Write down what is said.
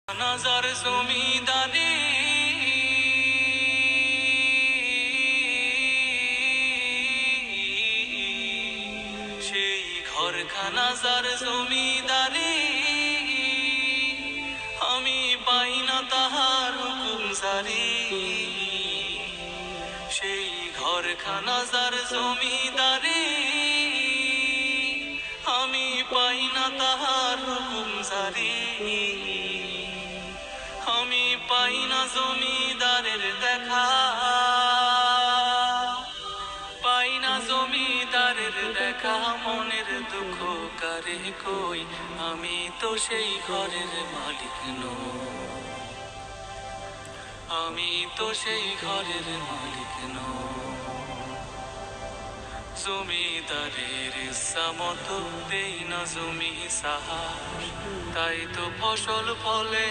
নাজার জমিদারি সেই ঘরখানা যার জমিদারি আমি পাই না তাহার হুকুম জারি সেই ঘরখানা যার জমিদারি আমি পাই না তাহার হুকুম জারি আমি পাই না জমিদারের দেখা পাই না জমিদারের দেখা মনের দুঃখ কারে কই আমি তো সেই ঘরের মালিক নই আমি তো সেই ঘরের মালিক নই জমিদারের ইচ্ছা মতো দেই না জমি সাহার তাই তো ফসল ফলে